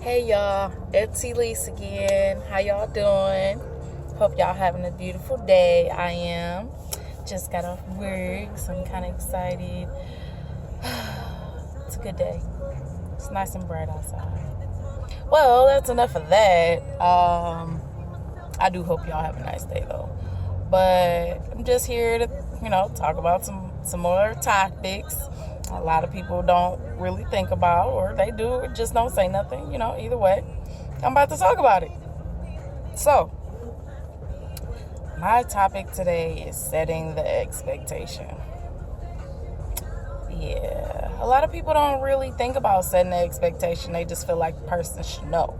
Hey y'all, it's Elise again. How y'all doing? Hope y'all having a beautiful day. I am. Just got off work, so I'm kind of excited. It's a good day. It's nice and bright outside. Well, that's enough of that. I do hope y'all have a nice day though. But I'm just here to, talk about some more topics a lot of people don't really think about, or they do, just don't say nothing. Either way, I'm about to talk about it. So, my topic today is setting the expectation. Yeah, a lot of people don't really think about setting the expectation. They just feel like the person should know.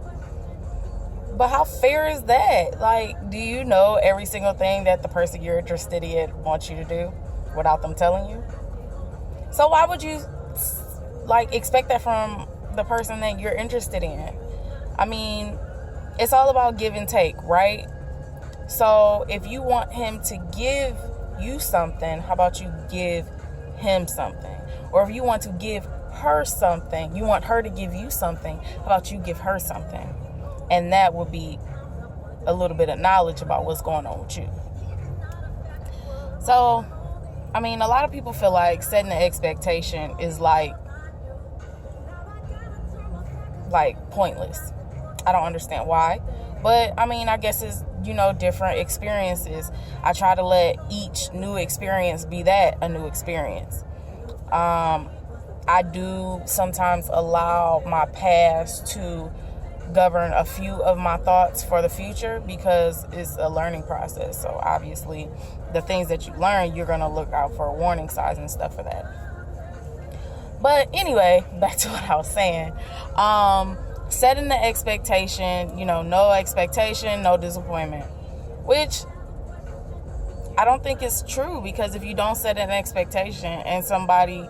But how fair is that? Like, do you know every single thing that the person you're interested in wants you to do without them telling you? So why would you expect that from the person that you're interested in? I mean, it's all about give and take, right? So if you want him to give you something, how about you give him something? Or if you want to give her something, you want her to give you something, how about you give her something? And that would be a little bit of knowledge about what's going on with you. So, a lot of people feel like setting an expectation is like pointless. I don't understand why. But, I guess it's, different experiences. I try to let each new experience be that, a new experience. I do sometimes allow my past to govern a few of my thoughts for the future because it's a learning process. So obviously the things that you learn, you're going to look out for warning signs and stuff for that. But anyway, back to what I was saying. Setting the expectation, no expectation, no disappointment, which I don't think is true, because if you don't set an expectation and somebody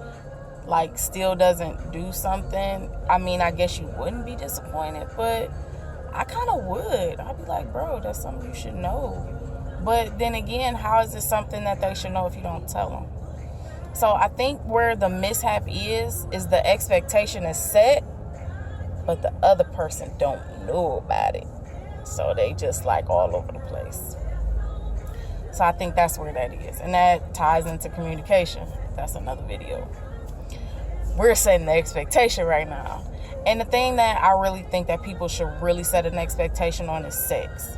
still doesn't do something, I guess you wouldn't be disappointed, but I kind of would. I'd be like, bro, that's something you should know. But then again, how is it something that they should know if you don't tell them? So I think where the mishap is the expectation is set, but the other person don't know about it. So they just all over the place. So I think that's where that is. And that ties into communication. That's another video. We're setting the expectation right now. And the thing that I really think that people should really set an expectation on is sex.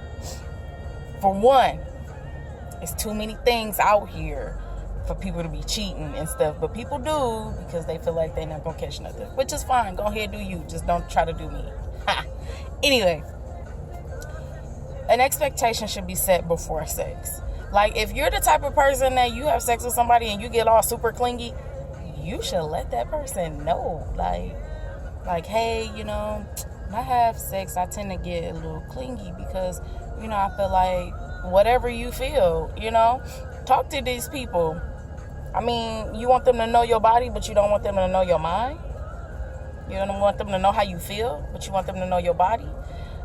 For one, it's too many things out here for people to be cheating and stuff. But people do because they feel like they're not going to catch nothing. Which is fine. Go ahead, do you. Just don't try to do me. Anyway, an expectation should be set before sex. If you're the type of person that you have sex with somebody and you get all super clingy, you should let that person know. Hey, when I have sex, I tend to get a little clingy because, I feel like whatever you feel, talk to these people. You want them to know your body, but you don't want them to know your mind. You don't want them to know how you feel, but you want them to know your body.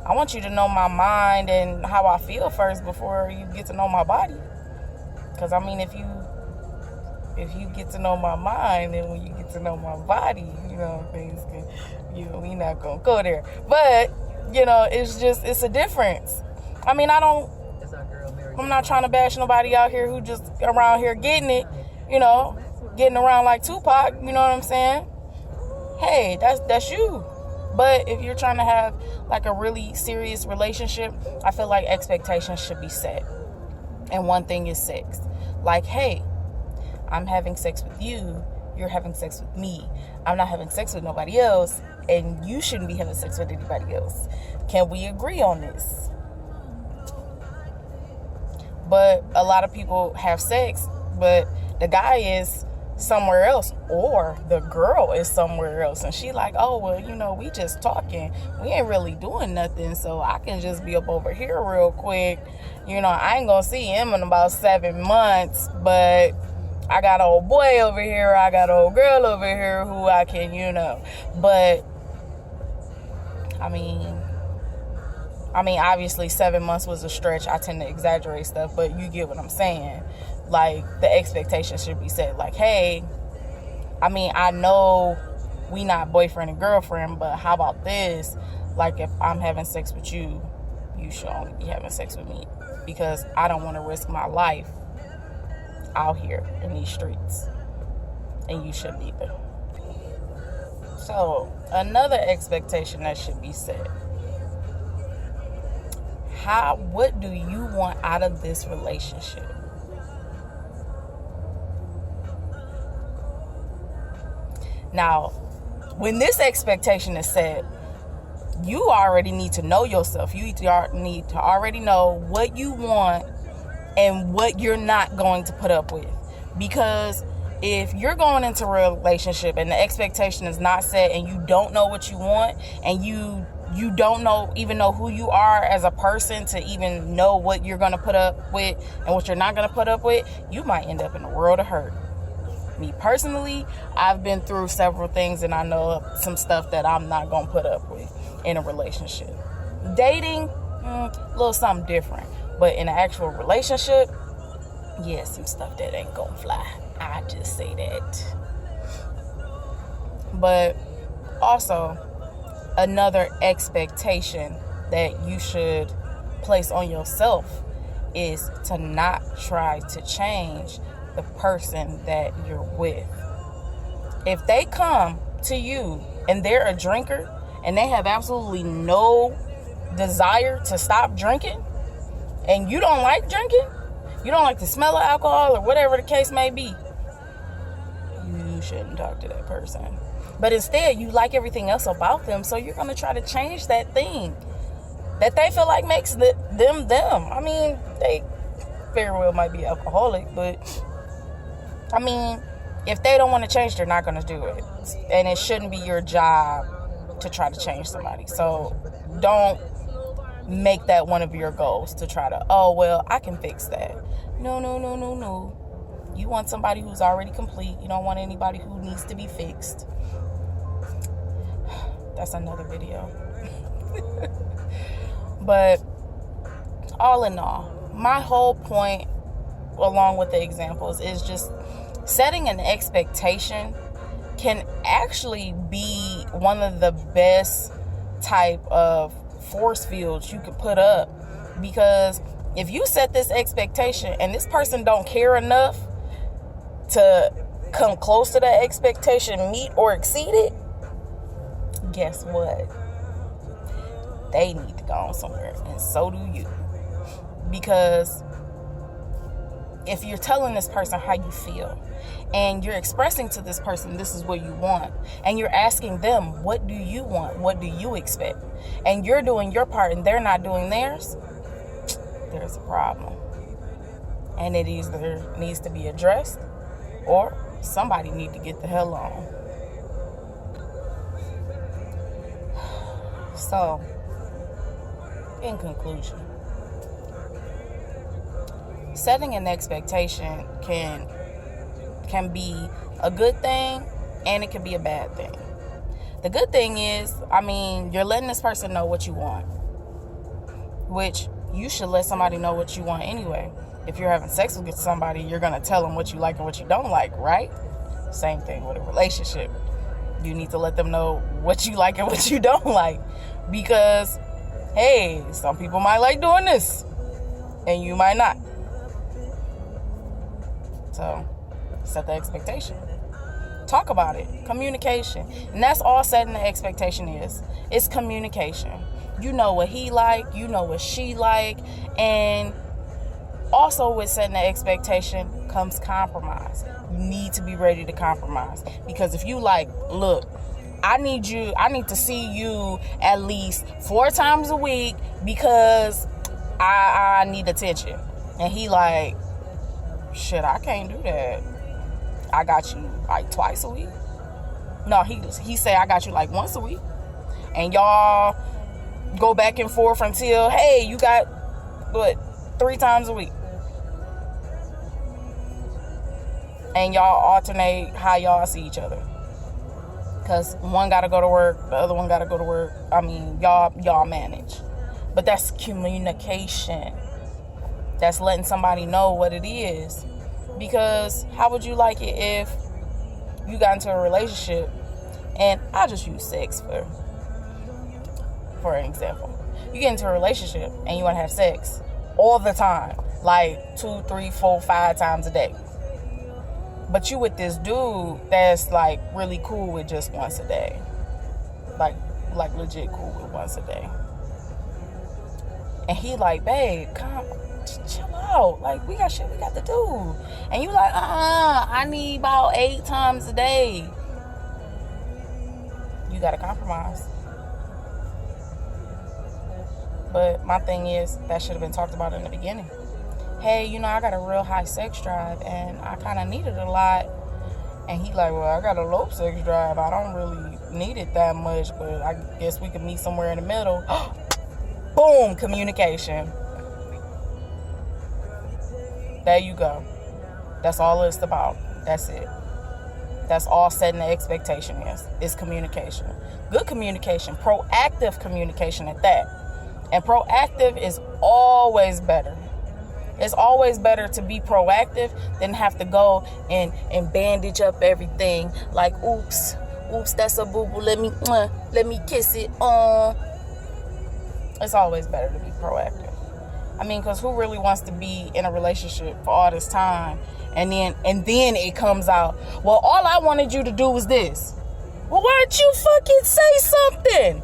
I want you to know my mind and how I feel first before you get to know my body. Because, if you get to know my mind, and when you get to know my body, things can, we not going to go there. But, it's a difference. I'm not trying to bash nobody out here who just around here getting it, getting around like Tupac, you know what I'm saying? Hey, that's you. But if you're trying to have a really serious relationship, I feel like expectations should be set. And one thing is sex. Hey, I'm having sex with you, you're having sex with me. I'm not having sex with nobody else, and you shouldn't be having sex with anybody else. Can we agree on this? But a lot of people have sex, but the guy is somewhere else, or the girl is somewhere else, and she we just talking, we ain't really doing nothing, so I can just be up over here real quick. I ain't gonna see him in about 7 months, but I got an old boy over here, I got an old girl over here who I can, but obviously 7 months was a stretch. I tend to exaggerate stuff, but you get what I'm saying. The expectation should be set. Hey, I know we not boyfriend and girlfriend, but how about this? like if I'm having sex with you, you should only be having sex with me, because I don't want to risk my life out here in these streets, and you shouldn't either. So another expectation that should be set: what do you want out of this relationship? Now, when this expectation is set, you already need to know yourself. You need to already know what you want and what you're not going to put up with. Because if you're going into a relationship and the expectation is not set, and you don't know what you want, and you don't even know who you are as a person to even know what you're going to put up with and what you're not going to put up with, you might end up in a world of hurt. Me personally, I've been through several things, and I know some stuff that I'm not going to put up with in a relationship. Dating, a little something different. But in an actual relationship, yeah, some stuff that ain't going to fly. I just say that. But also, another expectation that you should place on yourself is to not try to change the person that you're with. If they come to you and they're a drinker and they have absolutely no desire to stop drinking, and you don't like drinking, you don't like the smell of alcohol or whatever the case may be, you shouldn't talk to that person. But instead, you like everything else about them, so you're going to try to change that thing that they feel like makes them them. I mean, they very well might be alcoholic, but I mean, if they don't want to change, they're not going to do it. And it shouldn't be your job to try to change somebody. So don't make that one of your goals to try to, oh, well, I can fix that. No. You want somebody who's already complete. You don't want anybody who needs to be fixed. That's another video. But all in all, my whole point, along with the examples, is just setting an expectation can actually be one of the best type of force fields you could put up. Because if you set this expectation and this person don't care enough to come close to that expectation, meet or exceed it, guess what? They need to go on somewhere, and so do you. Because if you're telling this person how you feel, and you're expressing to this person this is what you want, and you're asking them, what do you want? What do you expect? And you're doing your part and they're not doing theirs, there's a problem. And it either needs to be addressed, or somebody need to get the hell on. So, in conclusion, setting an expectation can be a good thing, and it can be a bad thing. The good thing is, you're letting this person know what you want, which you should let somebody know what you want anyway. If you're having sex with somebody, you're going to tell them what you like and what you don't like, right? Same thing with a relationship. You need to let them know what you like and what you don't like. Because, hey, some people might like doing this, and you might not. So, set the expectation. Talk about it. Communication. And that's all setting the expectation is. It's communication. You know what he like. You know what she like. And also with setting the expectation comes compromise. You need to be ready to compromise. Because if you like, look, I need to see you at least 4 times a week because I need attention. And he like, shit, I can't do that. I got you like twice a week. No, he say I got you like once a week. And y'all go back and forth until, hey, you got, 3 times a week. And y'all alternate how y'all see each other. Because one got to go to work, the other one got to go to work. Y'all manage. But that's communication. That's letting somebody know what it is. Because how would you like it if you got into a relationship, and I'll just use sex for an example. You get into a relationship and you want to have sex all the time, like 2, 3, 4, 5 times a day. But you with this dude that's like really cool with just once a day. Like legit cool with once a day. And he like, babe, come, chill out. Like, we got shit we got to do. And you like, I need about 8 times a day. You got to compromise. But my thing is, that should have been talked about in the beginning. Hey, you know, I got a real high sex drive, and I kind of need it a lot. And he like, well, I got a low sex drive. I don't really need it that much, but I guess we could meet somewhere in the middle. Boom, communication. There you go. That's all it's about. That's it. That's all setting the expectation is. It's communication. Good communication. Proactive communication at that. And proactive is always better. It's always better to be proactive than have to go and bandage up everything. Like, oops, that's a boo-boo. Let me kiss it. It's always better to be proactive. I mean, because who really wants to be in a relationship for all this time and then it comes out, well, all I wanted you to do was this. Well, why don't you fucking say something?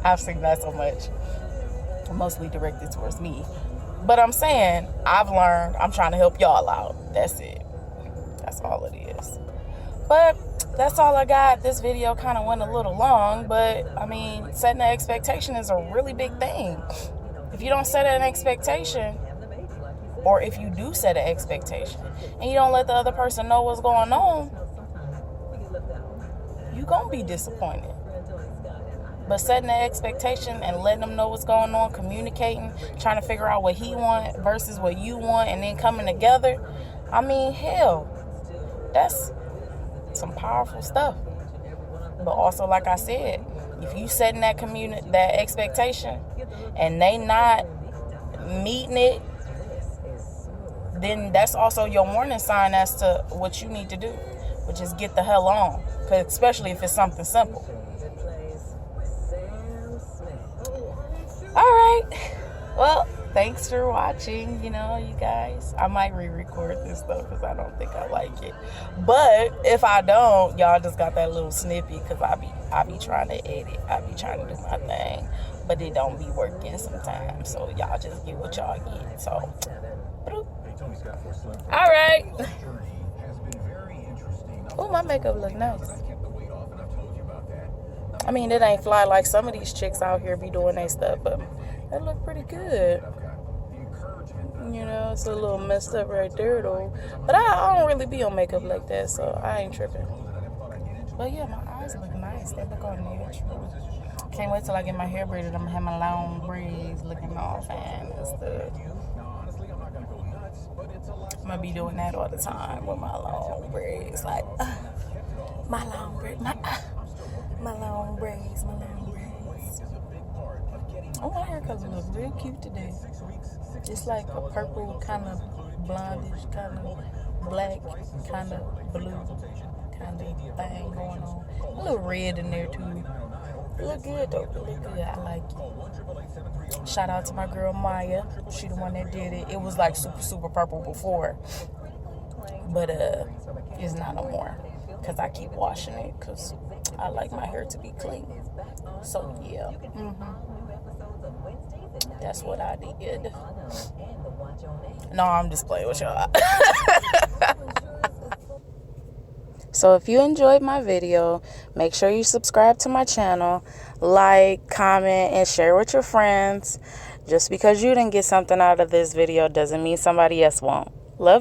I've seen that so much. Mostly directed towards me. But I'm saying, I've learned, I'm trying to help y'all out. That's it. That's all it is. But that's all I got. This video kind of went a little long, but I mean, setting an expectation is a really big thing. If you don't set an expectation, or if you do set an expectation, and you don't let the other person know what's going on, you're going to be disappointed. But setting an expectation and letting them know what's going on, communicating, trying to figure out what he wants versus what you want, and then coming together, I mean, hell, that's some powerful stuff. But also, like I said, if you setting that expectation and they not meeting it, then that's also your warning sign as to what you need to do, which is get the hell on, 'cause especially if it's something simple. All right. Well, thanks for watching. You know, you guys, I might re-record this stuff because I don't think I like it. But if I don't, y'all just got that little snippet because I be trying to edit. I be trying to do my thing, but it don't be working sometimes. So y'all just get what y'all get. So, all right. Oh, my makeup look nice. I mean, it ain't fly like some of these chicks out here be doing their stuff, but it look pretty good. You know, it's a little messed up right there, though. But I don't really be on makeup like that, so I ain't tripping. But yeah, my eyes look nice. They look all natural. Can't wait till I get my hair braided. I'm gonna have my long braids looking all fine and stuff. I'm gonna be doing that all the time with my long braids. Like, my long braids, my long braids. Oh, my haircut look real cute today. It's like a purple, kind of blondish, kind of black, kind of blue kind of thing going on. A little red in there too. It look good though. It look good. I like it. Shout out to my girl Maya. She the one that did it. It was like super purple before, but it's not no more because I keep washing it because I like my hair to be clean. So yeah. That's what I did. No, I'm just playing with y'all. So if you enjoyed my video, make sure you subscribe to my channel, like, comment, and share with your friends. Just because you didn't get something out of this video doesn't mean somebody else won't. Love you.